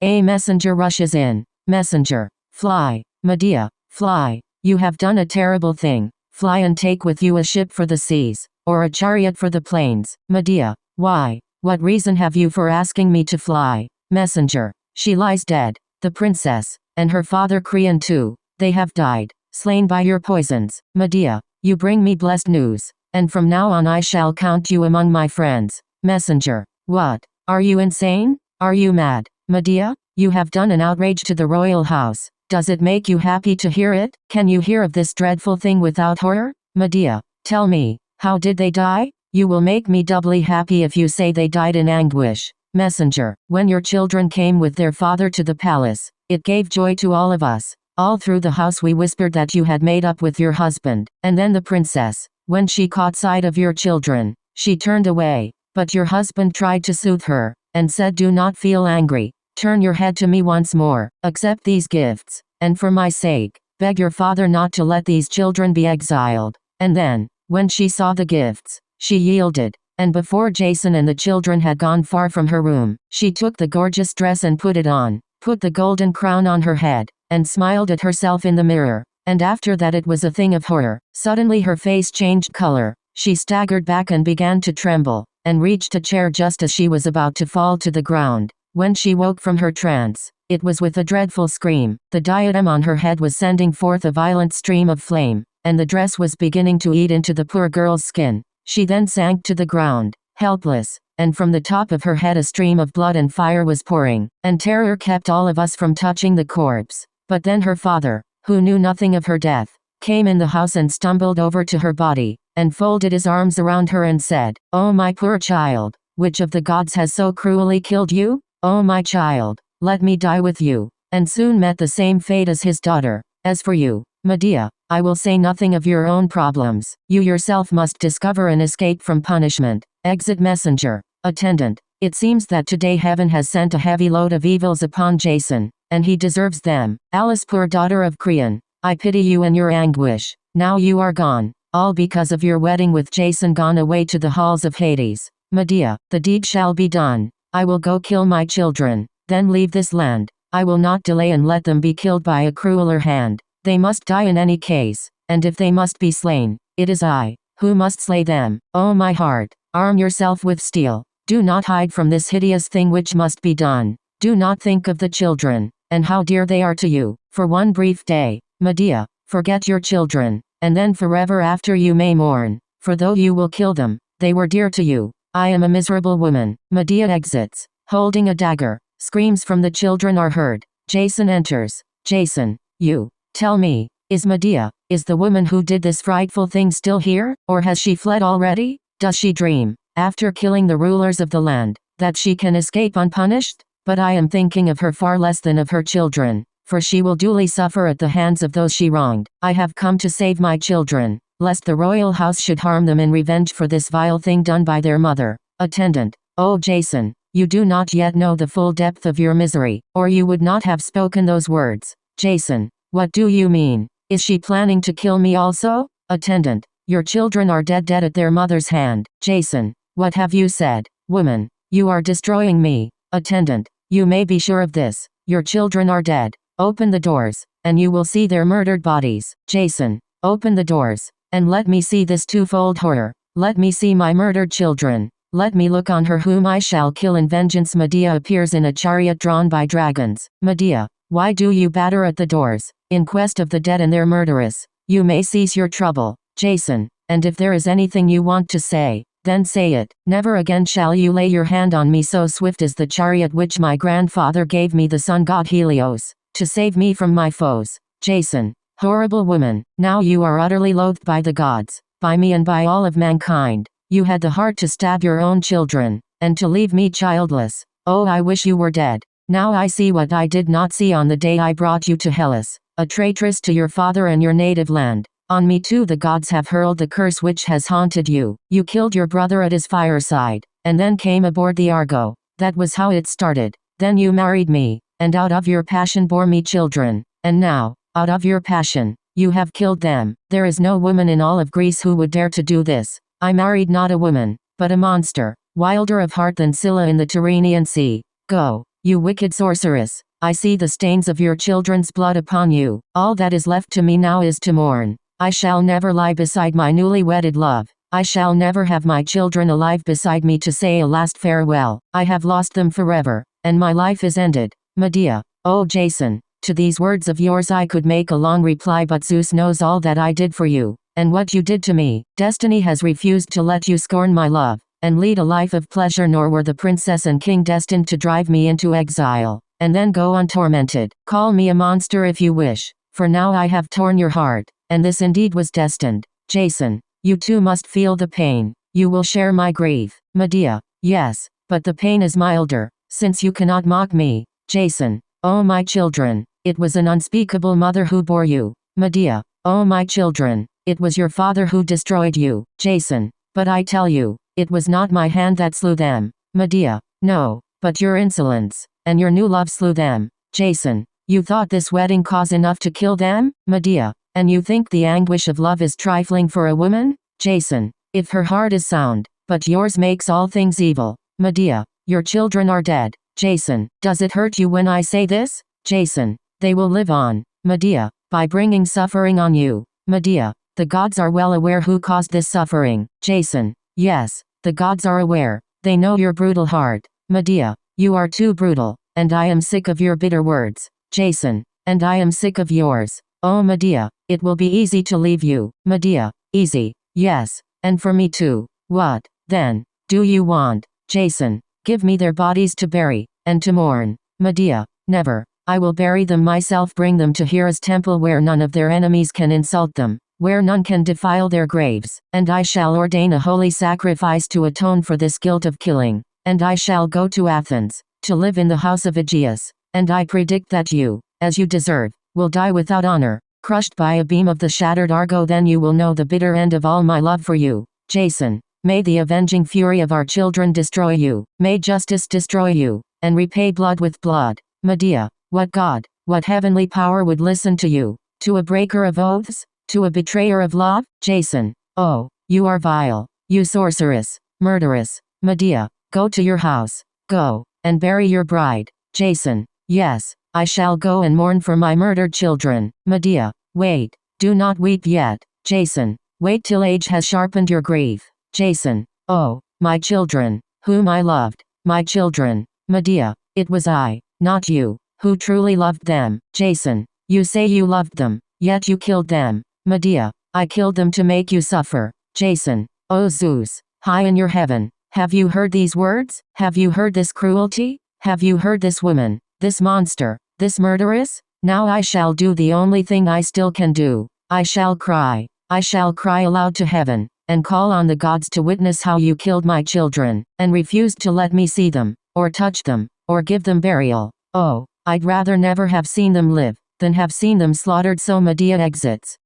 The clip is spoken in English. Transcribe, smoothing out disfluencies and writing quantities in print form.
A messenger rushes in. Messenger, fly. Medea, fly. You have done a terrible thing. Fly and take with you a ship for the seas, or a chariot for the plains. Medea, why? What reason have you for asking me to fly? Messenger, she lies dead. The princess, and her father Creon too. They have died, slain by your poisons. Medea, you bring me blessed news, and from now on I shall count you among my friends. Messenger, what? Are you insane? Are you mad? Medea, you have done an outrage to the royal house. Does it make you happy to hear it? Can you hear of this dreadful thing without horror? Medea, tell me, how did they die? You will make me doubly happy if you say they died in anguish. Messenger, when your children came with their father to the palace, it gave joy to all of us. All through the house we whispered that you had made up with your husband. And then the princess, when she caught sight of your children, she turned away. But your husband tried to soothe her, and said, do not feel angry. Turn your head to me once more, accept these gifts, and for my sake, beg your father not to let these children be exiled. And then, when she saw the gifts, she yielded, and before Jason and the children had gone far from her room, she took the gorgeous dress and put it on, put the golden crown on her head, and smiled at herself in the mirror. And after that it was a thing of horror. Suddenly her face changed color, she staggered back and began to tremble, and reached a chair just as she was about to fall to the ground. When she woke from her trance, it was with a dreadful scream. The diadem on her head was sending forth a violent stream of flame, and the dress was beginning to eat into the poor girl's skin. She then sank to the ground, helpless, and from the top of her head a stream of blood and fire was pouring, and terror kept all of us from touching the corpse. But then her father, who knew nothing of her death, came in the house and stumbled over to her body, and folded his arms around her and said, "Oh my poor child, which of the gods has so cruelly killed you? Oh my child, let me die with you," and soon met the same fate as his daughter. As for you, Medea, I will say nothing of your own problems. You yourself must discover and escape from punishment. Exit messenger. Attendant, it seems that today heaven has sent a heavy load of evils upon Jason, and he deserves them. Alice, poor daughter of Creon, I pity you and your anguish. Now you are gone, all because of your wedding with Jason, gone away to the halls of Hades. Medea, the deed shall be done. I will go kill my children, then leave this land. I will not delay and let them be killed by a crueler hand. They must die in any case, and if they must be slain, it is I who must slay them. Oh my heart, arm yourself with steel. Do not hide from this hideous thing which must be done. Do not think of the children, and how dear they are to you. For one brief day, Medea, forget your children, and then forever after you may mourn, for though you will kill them, they were dear to you. I am a miserable woman. Medea exits, holding a dagger. Screams from the children are heard. Jason enters. Jason, you, tell me, is Medea, is the woman who did this frightful thing still here, or has she fled already? Does she dream, after killing the rulers of the land, that she can escape unpunished? But I am thinking of her far less than of her children, for she will duly suffer at the hands of those she wronged. I have come to save my children, lest the royal house should harm them in revenge for this vile thing done by their mother. Attendant, oh Jason, you do not yet know the full depth of your misery, or you would not have spoken those words. Jason, what do you mean? Is she planning to kill me also? Attendant, your children are dead at their mother's hand. Jason, what have you said? Woman, you are destroying me. Attendant, you may be sure of this. Your children are dead. Open the doors, and you will see their murdered bodies. Jason, open the doors, and let me see this twofold horror. Let me see my murdered children. Let me look on her whom I shall kill in vengeance. Medea appears in a chariot drawn by dragons. Medea, why do you batter at the doors, in quest of the dead and their murderess? You may cease your trouble. Jason, and if there is anything you want to say, then say it. Never again shall you lay your hand on me. So swift is the chariot which my grandfather gave me, the sun god Helios, to save me from my foes. Jason, horrible woman, now you are utterly loathed by the gods, by me and by all of mankind. You had the heart to stab your own children, and to leave me childless. Oh, I wish you were dead. Now I see what I did not see on the day I brought you to Hellas, a traitress to your father and your native land. On me too the gods have hurled the curse which has haunted you. You killed your brother at his fireside, and then came aboard the Argo. That was how it started. Then you married me, and out of your passion bore me children. And now, out of your passion, you have killed them. There is no woman in all of Greece who would dare to do this. I married not a woman, but a monster, wilder of heart than Scylla in the Tyrrhenian Sea. Go, You wicked sorceress, I see the stains of your children's blood upon you. All that is left to me now is to mourn. I shall never lie beside my newly wedded love. I shall never have my children alive beside me to say a last farewell. I have lost them forever, and my life is ended. Medea. Oh Jason, to these words of yours I could make a long reply, but Zeus knows all that I did for you, and what you did to me. Destiny has refused to let you scorn my love, and lead a life of pleasure, nor were the princess and king destined to drive me into exile, and then go untormented. Call me a monster if you wish, for now I have torn your heart, and this indeed was destined. Jason, you too must feel the pain. You will share my grief. Medea. Yes, but the pain is milder, since you cannot mock me. Jason. Oh my children, it was an unspeakable mother who bore you. Medea. Oh my children, it was your father who destroyed you. Jason. But I tell you, it was not my hand that slew them. Medea. No, but your insolence, and your new love slew them. Jason. You thought this wedding cause enough to kill them? Medea. And you think the anguish of love is trifling for a woman? Jason. If her heart is sound, but yours makes all things evil. Medea. Your children are dead. Jason. Does it hurt you when I say this? Jason. They will live on. Medea. By bringing suffering on you. Medea. The gods are well aware who caused this suffering. Jason. Yes, the gods are aware. They know your brutal heart. Medea. You are too brutal, and I am sick of your bitter words. Jason. And I am sick of yours. Oh Medea, it will be easy to leave you. Medea. Easy. Yes, and for me too. What, then, do you want? Jason. Give me their bodies to bury, and to mourn. Medea. Never. I will bury them myself, bring them to Hera's temple where none of their enemies can insult them, where none can defile their graves, and I shall ordain a holy sacrifice to atone for this guilt of killing, and I shall go to Athens, to live in the house of Aegeus, and I predict that you, as you deserve, will die without honor, crushed by a beam of the shattered Argo. Then you will know the bitter end of all my love for you. Jason. May the avenging fury of our children destroy you. May justice destroy you, and repay blood with blood. Medea. What god, what heavenly power would listen to you? To a breaker of oaths? To a betrayer of love? Jason. Oh, you are vile. You sorceress. Murderess. Medea. Go to your house. Go, and bury your bride. Jason. Yes, I shall go and mourn for my murdered children. Medea. Wait. Do not weep yet. Jason. Wait till age has sharpened your grief. Jason. Oh, my children, whom I loved. My children. Medea. It was I, not you, who truly loved them. Jason. You say you loved them, yet you killed them. Medea. I killed them to make you suffer. Jason. O Zeus, high in your heaven, have you heard these words? Have you heard this cruelty? Have you heard this woman, this monster, this murderess? Now I shall do the only thing I still can do. I shall cry. I shall cry aloud to heaven, and call on the gods to witness how you killed my children, and refused to let me see them, or touch them, or give them burial. Oh, I'd rather never have seen them live, than have seen them slaughtered. So Medea exits.